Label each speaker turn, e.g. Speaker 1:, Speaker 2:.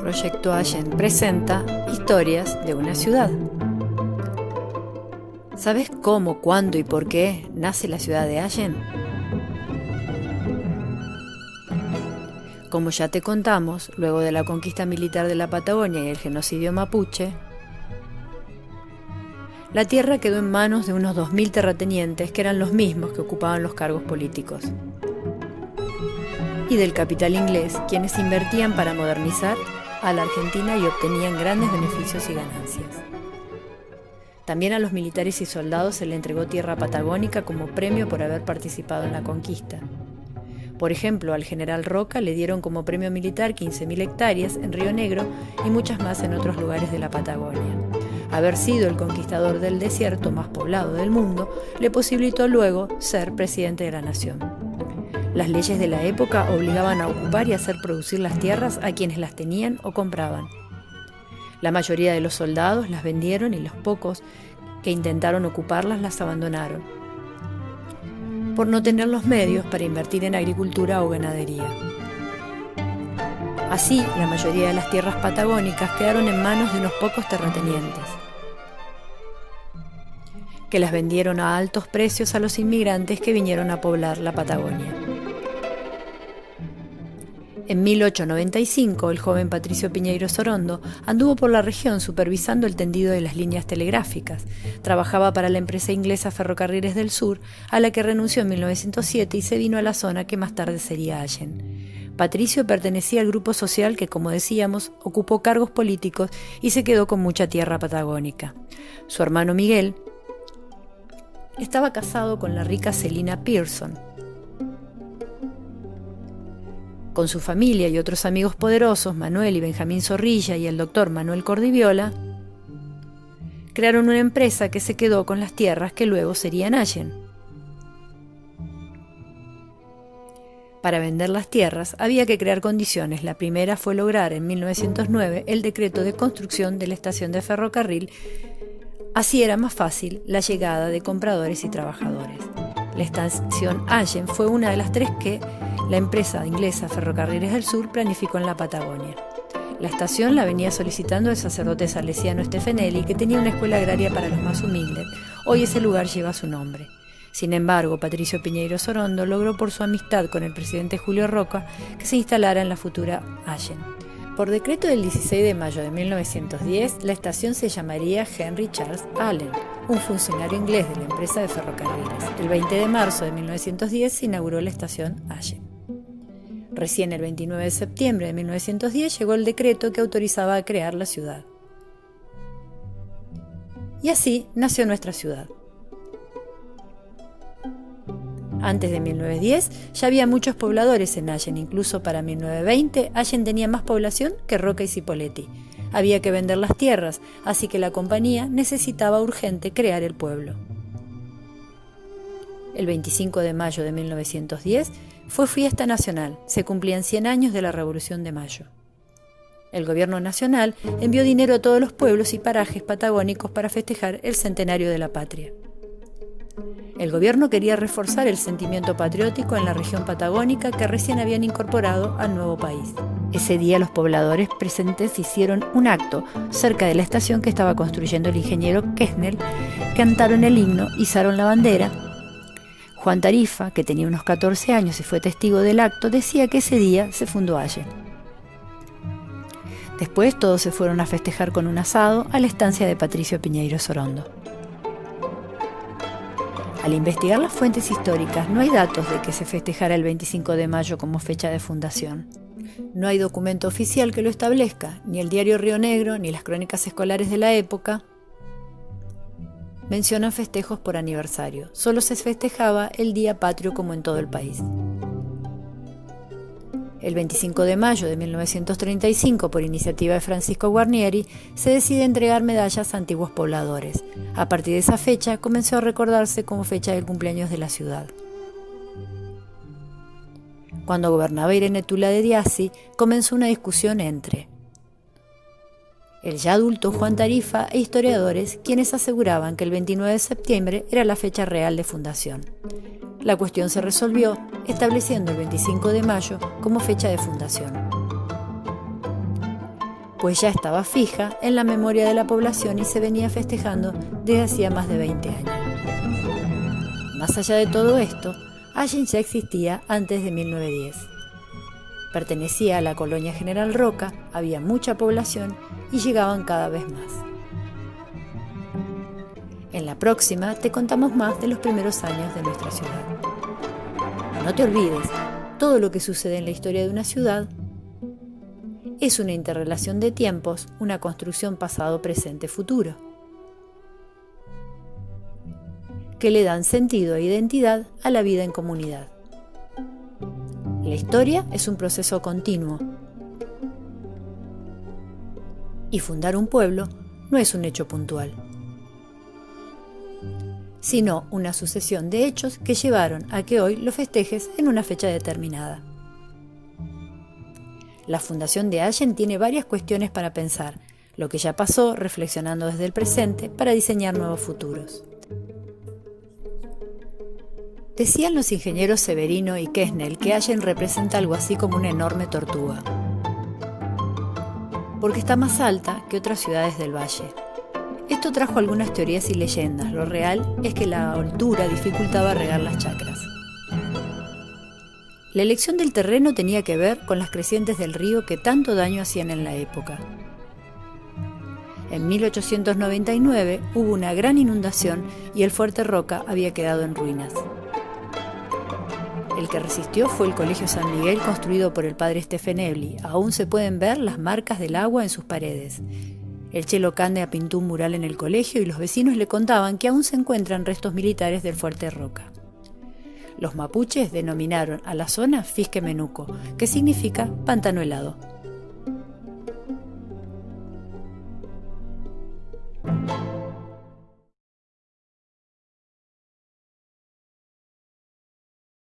Speaker 1: Proyecto Allen presenta Historias de una ciudad. ¿Sabes cómo, cuándo y por qué nace la ciudad de Allen? Como ya te contamos, luego de la conquista militar de la Patagonia y el genocidio mapuche, la tierra quedó en manos de unos 2.000 terratenientes que eran los mismos que ocupaban los cargos políticos, y del capital inglés, quienes invertían para modernizar a la Argentina y obtenían grandes beneficios y ganancias. También a los militares y soldados se le entregó tierra patagónica como premio por haber participado en la conquista. Por ejemplo, al general Roca le dieron como premio militar 15.000 hectáreas en Río Negro y muchas más en otros lugares de la Patagonia. Haber sido el conquistador del desierto más poblado del mundo le posibilitó luego ser presidente de la nación. Las leyes de la época obligaban a ocupar y hacer producir las tierras a quienes las tenían o compraban. La mayoría de los soldados las vendieron y los pocos que intentaron ocuparlas las abandonaron, por no tener los medios para invertir en agricultura o ganadería. Así, la mayoría de las tierras patagónicas quedaron en manos de unos pocos terratenientes, que las vendieron a altos precios a los inmigrantes que vinieron a poblar la Patagonia. En 1895, el joven Patricio Piñeiro Sorondo anduvo por la región supervisando el tendido de las líneas telegráficas. Trabajaba para la empresa inglesa Ferrocarriles del Sur, a la que renunció en 1907 y se vino a la zona que más tarde sería Allen. Patricio pertenecía al grupo social que, como decíamos, ocupó cargos políticos y se quedó con mucha tierra patagónica. Su hermano Miguel estaba casado con la rica Celina Pearson. Con su familia y otros amigos poderosos, Manuel y Benjamín Zorrilla y el doctor Manuel Cordiviola, crearon una empresa que se quedó con las tierras que luego serían Allen. Para vender las tierras había que crear condiciones. La primera fue lograr en 1909 el decreto de construcción de la estación de ferrocarril. Así era más fácil la llegada de compradores y trabajadores. La estación Allen fue una de las tres que la empresa inglesa Ferrocarriles del Sur planificó en la Patagonia. La estación la venía solicitando el sacerdote salesiano Stefanelli, que tenía una escuela agraria para los más humildes. Hoy ese lugar lleva su nombre. Sin embargo, Patricio Piñeiro Sorondo logró por su amistad con el presidente Julio Roca que se instalara en la futura Allen. Por decreto del 16 de mayo de 1910, la estación se llamaría Henry Charles Allen, un funcionario inglés de la empresa de ferrocarriles. El 20 de marzo de 1910 se inauguró la estación Allen. Recién el 29 de septiembre de 1910 llegó el decreto que autorizaba a crear la ciudad. Y así nació nuestra ciudad. Antes de 1910 ya había muchos pobladores en Allen, incluso para 1920 Allen tenía más población que Roca y Cipolletti. Había que vender las tierras, así que la compañía necesitaba urgente crear el pueblo. El 25 de mayo de 1910 fue fiesta nacional, se cumplían 100 años de la Revolución de Mayo. El gobierno nacional envió dinero a todos los pueblos y parajes patagónicos para festejar el centenario de la patria. El gobierno quería reforzar el sentimiento patriótico en la región patagónica que recién habían incorporado al nuevo país. Ese día los pobladores presentes hicieron un acto cerca de la estación que estaba construyendo el ingeniero Kessner, cantaron el himno, izaron la bandera. Juan Tarifa, que tenía unos 14 años y fue testigo del acto, decía que ese día se fundó Allen. Después todos se fueron a festejar con un asado a la estancia de Patricio Piñeiro Sorondo. Al investigar las fuentes históricas, no hay datos de que se festejara el 25 de mayo como fecha de fundación. No hay documento oficial que lo establezca, ni el diario Río Negro, ni las crónicas escolares de la época mencionan festejos por aniversario. Solo se festejaba el Día Patrio como en todo el país. El 25 de mayo de 1935, por iniciativa de Francisco Guarnieri, se decide entregar medallas a antiguos pobladores. A partir de esa fecha comenzó a recordarse como fecha del cumpleaños de la ciudad. Cuando gobernaba Irene Tula de Diassi, comenzó una discusión entre el ya adulto Juan Tarifa e historiadores, quienes aseguraban que el 29 de septiembre era la fecha real de fundación. La cuestión se resolvió estableciendo el 25 de mayo como fecha de fundación. pues ya estaba fija en la memoria de la población y se venía festejando desde hacía más de 20 años. Más allá de todo esto, Allen ya existía antes de 1910. Pertenecía a la colonia General Roca, había mucha población y llegaban cada vez más. En la próxima te contamos más de los primeros años de nuestra ciudad. No te olvides, todo lo que sucede en la historia de una ciudad es una interrelación de tiempos, una construcción pasado, presente, futuro, que le dan sentido e identidad a la vida en comunidad. La historia es un proceso continuo y fundar un pueblo no es un hecho puntual, sino una sucesión de hechos que llevaron a que hoy lo festejes en una fecha determinada. La fundación de Allen tiene varias cuestiones para pensar, lo que ya pasó, reflexionando desde el presente para diseñar nuevos futuros. Decían los ingenieros Severino y Quesnel que Allen representa algo así como una enorme tortuga, porque está más alta que otras ciudades del valle. Esto trajo algunas teorías y leyendas. Lo real es que la altura dificultaba regar las chacras. La elección del terreno tenía que ver con las crecientes del río que tanto daño hacían en la época. En 1899 hubo una gran inundación y el Fuerte Roca había quedado en ruinas. El que resistió fue el Colegio San Miguel, construido por el padre Stefanelli. Aún se pueden ver las marcas del agua en sus paredes. El Chelo Candia pintó un mural en el colegio y los vecinos le contaban que aún se encuentran restos militares del Fuerte Roca. Los mapuches denominaron a la zona Fisque Menuco, que significa pantano helado.